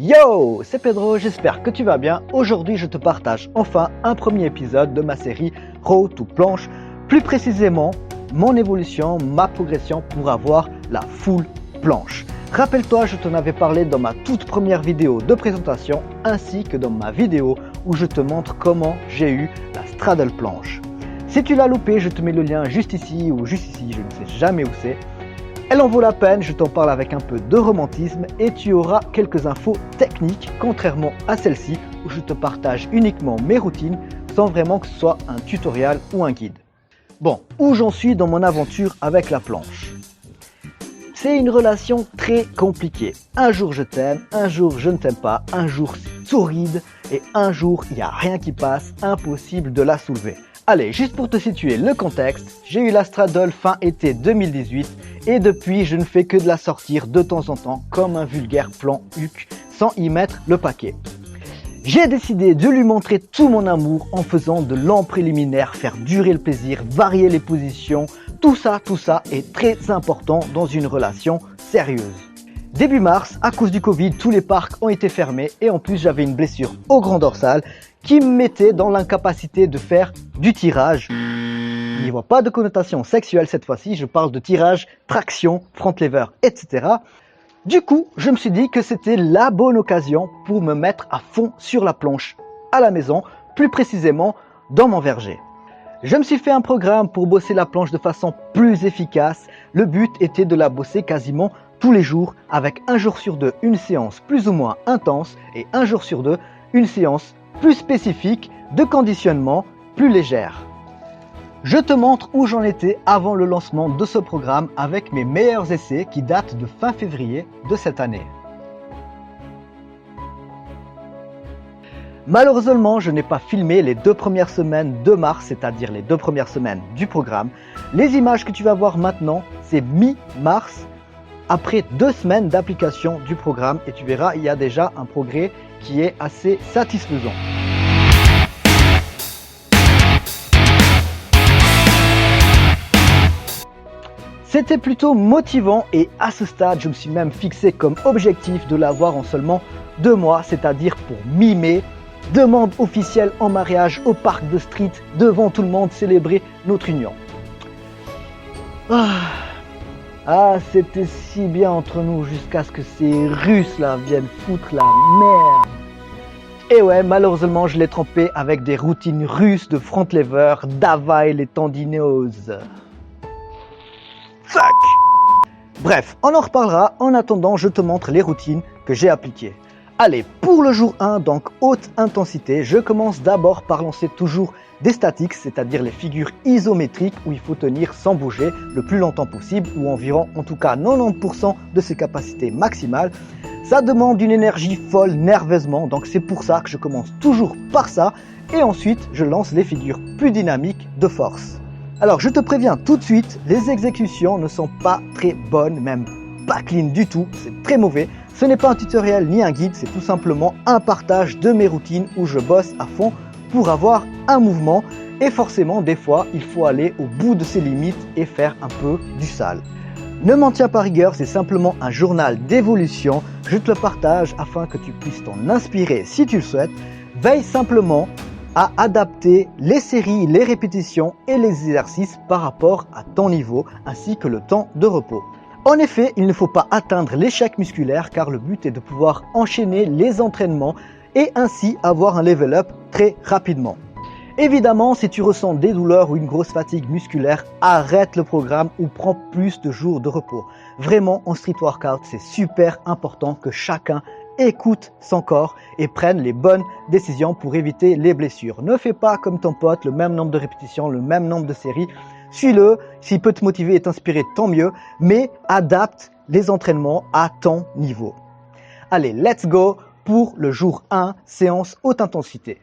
Yo, c'est Pedro, j'espère que tu vas bien. Aujourd'hui, je te partage enfin un premier épisode de ma série Road to Planche. Plus précisément, mon évolution, ma progression pour avoir la full planche. Rappelle-toi, je t'en avais parlé dans ma toute première vidéo de présentation ainsi que dans ma vidéo où je te montre comment j'ai eu la straddle planche. Si tu l'as loupé, je te mets le lien juste ici ou juste ici, je ne sais jamais où c'est. Elle en vaut la peine, je t'en parle avec un peu de romantisme et tu auras quelques infos techniques, contrairement à celle-ci où je te partage uniquement mes routines sans vraiment que ce soit un tutoriel ou un guide. Bon, où j'en suis dans mon aventure avec la planche? C'est une relation très compliquée. Un jour je t'aime, un jour je ne t'aime pas, un jour c'est torride et un jour il n'y a rien qui passe, impossible de la soulever. Allez, juste pour te situer le contexte, j'ai eu la straddle fin été 2018 et depuis je ne fais que de la sortir de temps en temps comme un vulgaire plan Huc sans y mettre le paquet. J'ai décidé de lui montrer tout mon amour en faisant de longs préliminaires, faire durer le plaisir, varier les positions, tout ça est très important dans une relation sérieuse. Début mars, à cause du Covid, tous les parcs ont été fermés et en plus j'avais une blessure au grand dorsal qui me mettait dans l'incapacité de faire du tirage. Il n'y voit pas de connotation sexuelle cette fois-ci, je parle de tirage, traction, front lever, etc. Du coup, je me suis dit que c'était la bonne occasion pour me mettre à fond sur la planche à la maison, plus précisément dans mon verger. Je me suis fait un programme pour bosser la planche de façon plus efficace. Le but était de la bosser quasiment tous les jours avec un jour sur deux une séance plus ou moins intense et un jour sur deux une séance plus spécifique de conditionnement plus légère. Je te montre où j'en étais avant le lancement de ce programme avec mes meilleurs essais qui datent de fin février de cette année. Malheureusement, je n'ai pas filmé les 2 premières semaines de mars, c'est-à-dire les 2 premières semaines du programme. Les images que tu vas voir maintenant, c'est mi-mars, après 2 semaines d'application du programme et tu verras, il y a déjà un progrès qui est assez satisfaisant. C'était plutôt motivant et à ce stade, je me suis même fixé comme objectif de l'avoir en seulement 2 mois, c'est-à-dire pour mi-mai. Demande officielle en mariage au parc de Street, devant tout le monde, célébrer notre union. C'était si bien entre nous jusqu'à ce que ces Russes là viennent foutre la merde. Et ouais, malheureusement, je l'ai trompé avec des routines russes de front lever, d'avail et tendinose. Fuck! Bref, on en reparlera. En attendant, je te montre les routines que j'ai appliquées. Allez, pour le jour 1, donc haute intensité, je commence d'abord par lancer toujours des statiques, c'est-à-dire les figures isométriques où il faut tenir sans bouger le plus longtemps possible, ou environ en tout cas 90% de ses capacités maximales. Ça demande une énergie folle nerveusement, donc c'est pour ça que je commence toujours par ça, et ensuite je lance les figures plus dynamiques de force. Alors je te préviens tout de suite, les exécutions ne sont pas très bonnes, même pas clean du tout, c'est très mauvais. Ce n'est pas un tutoriel ni un guide, c'est tout simplement un partage de mes routines où je bosse à fond pour avoir un mouvement et forcément des fois il faut aller au bout de ses limites et faire un peu du sale. Ne m'en tiens pas rigueur, c'est simplement un journal d'évolution, je te le partage afin que tu puisses t'en inspirer si tu le souhaites. Veille simplement à adapter les séries, les répétitions et les exercices par rapport à ton niveau ainsi que le temps de repos. En effet, il ne faut pas atteindre l'échec musculaire car le but est de pouvoir enchaîner les entraînements et ainsi avoir un level up très rapidement. Évidemment, si tu ressens des douleurs ou une grosse fatigue musculaire, arrête le programme ou prends plus de jours de repos. Vraiment, en street workout, c'est super important que chacun écoute son corps et prenne les bonnes décisions pour éviter les blessures. Ne fais pas comme ton pote, le même nombre de répétitions, le même nombre de séries. Suis-le, s'il peut te motiver et t'inspirer, tant mieux, mais adapte les entraînements à ton niveau. Allez, let's go pour le jour 1, séance haute intensité.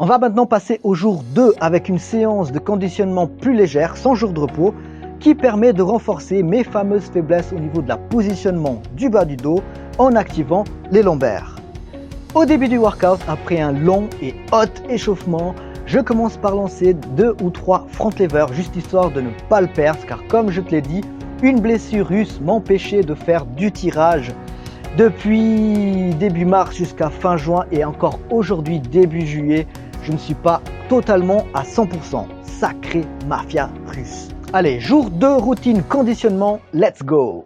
On va maintenant passer au jour 2 avec une séance de conditionnement plus légère, sans jour de repos, qui permet de renforcer mes fameuses faiblesses au niveau de la positionnement du bas du dos en activant les lombaires. Au début du workout, après un long et hot échauffement, je commence par lancer 2 ou 3 front levers, juste histoire de ne pas le perdre, car comme je te l'ai dit, une blessure russe m'empêchait de faire du tirage depuis début mars jusqu'à fin juin et encore aujourd'hui début juillet. Je ne suis pas totalement à 100%. Sacré mafia russe. Allez, jour 2, routine conditionnement, let's go!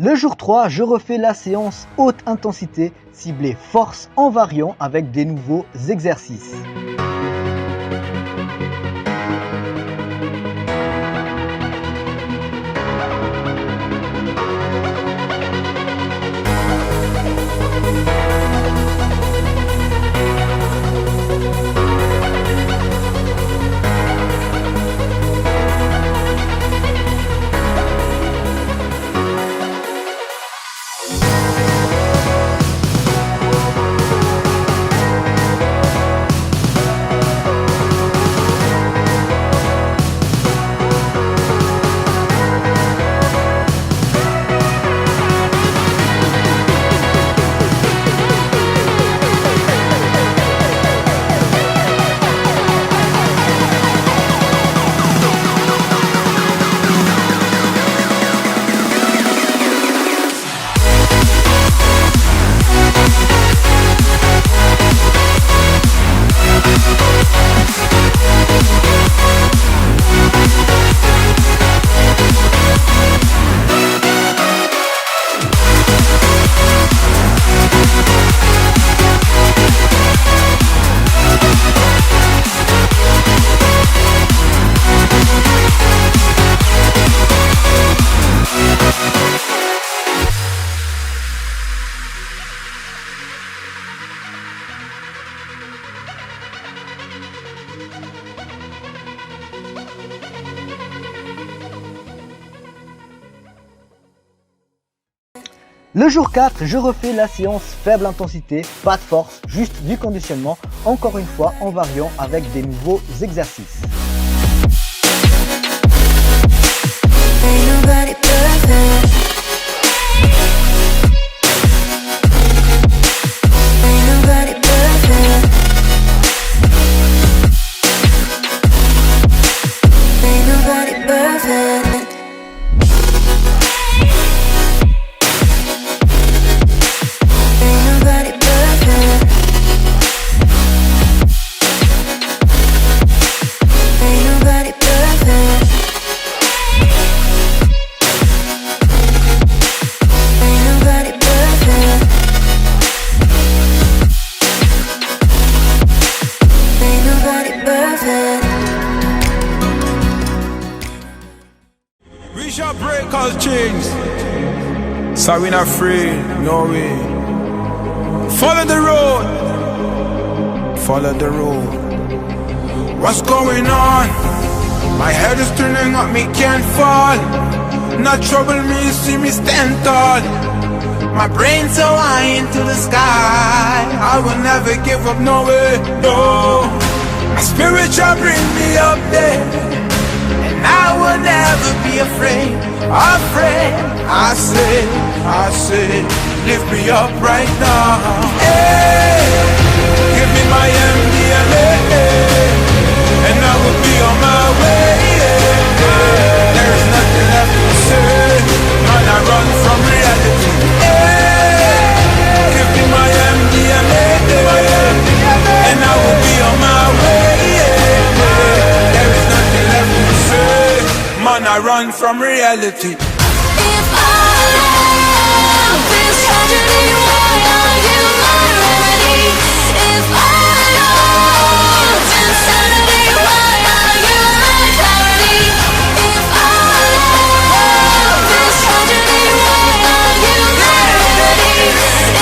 Le jour 3, je refais la séance haute intensité ciblée force en variant avec des nouveaux exercices. Le jour 4, je refais la séance faible intensité, pas de force, juste du conditionnement, encore une fois en variant avec des nouveaux exercices. cause change. So we not afraid, no way. Follow the road. Follow the road. What's going on? My head is turning up, me can't fall. Not trouble me, see me stand tall. My brain's so high into the sky, I will never give up, no way, no. My spirit shall bring me up there, and I will never be afraid. Afraid, I say, lift me up right now. Hey, give me my MDMA, and I will be on my way. There is nothing left to say, man, I run from reality. Give me my MDMA, and I will be on my way. There is nothing left to say, man, I run from reality. If I love this tragedy, why are you my remedy? If I love insanity, why are you my clarity? If I love this tragedy, why are you my remedy?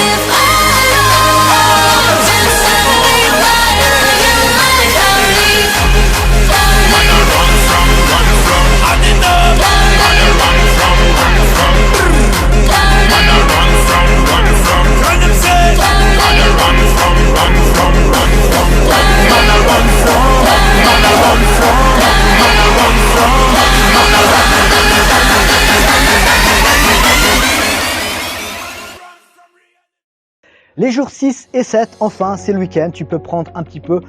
If I love insanity, why are you my clarity? Man, I run from, I did not. Man, I run from, man, I run from, run them say. Man, I run from, man, I run from, man, I run Les jours 6 et 7, enfin, c'est le week-end, tu peux prendre un petit peu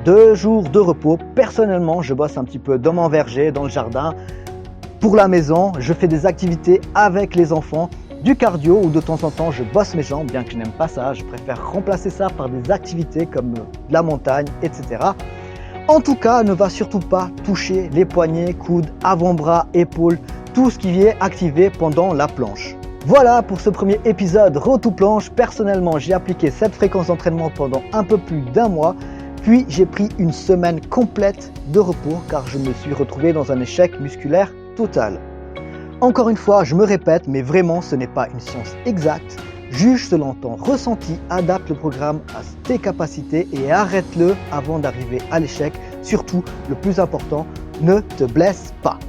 2 jours de repos. Personnellement, je bosse un petit peu dans mon verger, dans le jardin, pour la maison. Je fais des activités avec les enfants, du cardio ou de temps en temps, je bosse mes jambes, bien que je n'aime pas ça. Je préfère remplacer ça par des activités comme de la montagne, etc. En tout cas, ne va surtout pas toucher les poignets, coudes, avant-bras, épaules, tout ce qui vient activer pendant la planche. Voilà pour ce premier épisode Road to Planche. Personnellement, j'ai appliqué cette fréquence d'entraînement pendant un peu plus d'1 mois. Puis j'ai pris une semaine complète de repos car je me suis retrouvé dans un échec musculaire total. Encore une fois, je me répète, mais vraiment ce n'est pas une science exacte. Juge selon ton ressenti, adapte le programme à tes capacités et arrête-le avant d'arriver à l'échec. Surtout, le plus important, ne te blesse pas.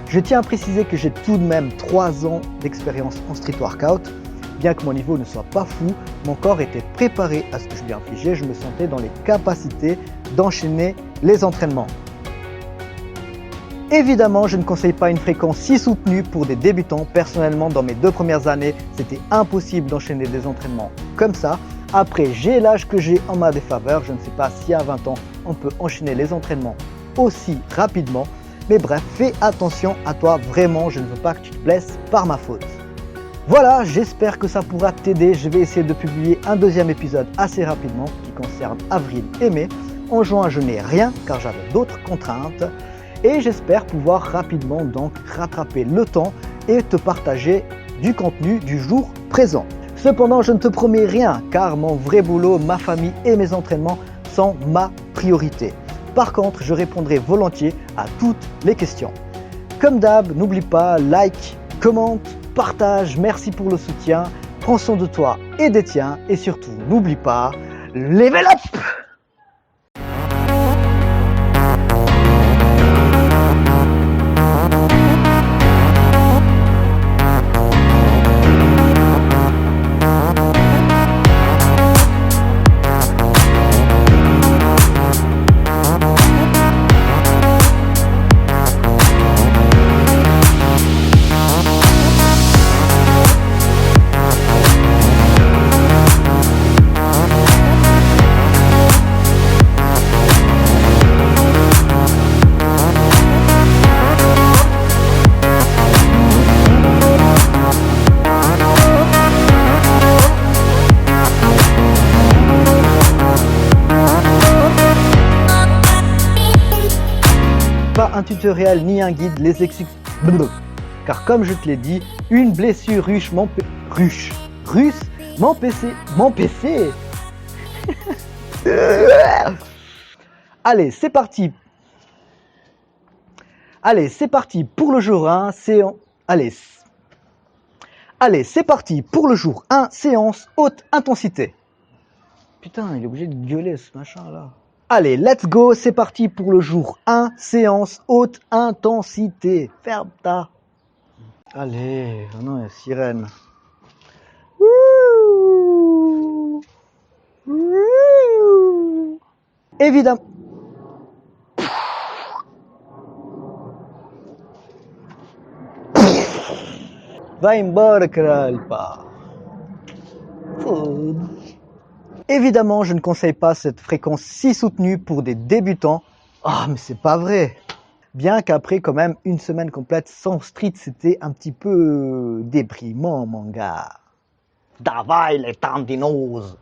Je tiens à préciser que j'ai tout de même 3 ans d'expérience en street workout. Bien que mon niveau ne soit pas fou, mon corps était préparé à ce que je lui infligeais. Je me sentais dans les capacités d'enchaîner les entraînements. Évidemment, je ne conseille pas une fréquence si soutenue pour des débutants. Personnellement, dans mes 2 premières années, c'était impossible d'enchaîner des entraînements comme ça. Après, j'ai l'âge que j'ai en ma défaveur. Je ne sais pas si à 20 ans, on peut enchaîner les entraînements aussi rapidement. Mais bref, fais attention à toi, vraiment, je ne veux pas que tu te blesses par ma faute. Voilà, j'espère que ça pourra t'aider. Je vais essayer de publier un 2e épisode assez rapidement qui concerne avril et mai. En juin, je n'ai rien car j'avais d'autres contraintes. Et j'espère pouvoir rapidement donc rattraper le temps et te partager du contenu du jour présent. Cependant, je ne te promets rien car mon vrai boulot, ma famille et mes entraînements sont ma priorité. Par contre, je répondrai volontiers à toutes les questions. Comme d'hab, n'oublie pas, like, commente, partage, merci pour le soutien, prends soin de toi et des tiens et surtout, n'oublie pas, level up! Un tutoriel ni un guide les explique. Car comme je te l'ai dit, une blessure russe m'empêchait. Allez, c'est parti. Allez, c'est parti pour le jour 1. Allez, Allez, c'est parti pour le jour 1, séance haute intensité. Putain, il est obligé de gueuler ce machin là. Allez, let's go, c'est parti pour le jour 1, séance haute intensité. Ferme ta. Allez, oh non, il y a sirène. Ouh. Ouh. Évidemment. Va embora, cralpa. Évidemment, je ne conseille pas cette fréquence si soutenue pour des débutants. Ah, mais c'est pas vrai. Bien qu'après, quand même, une semaine complète sans street, c'était un petit peu déprimant, mon gars. Davai les tendinoses.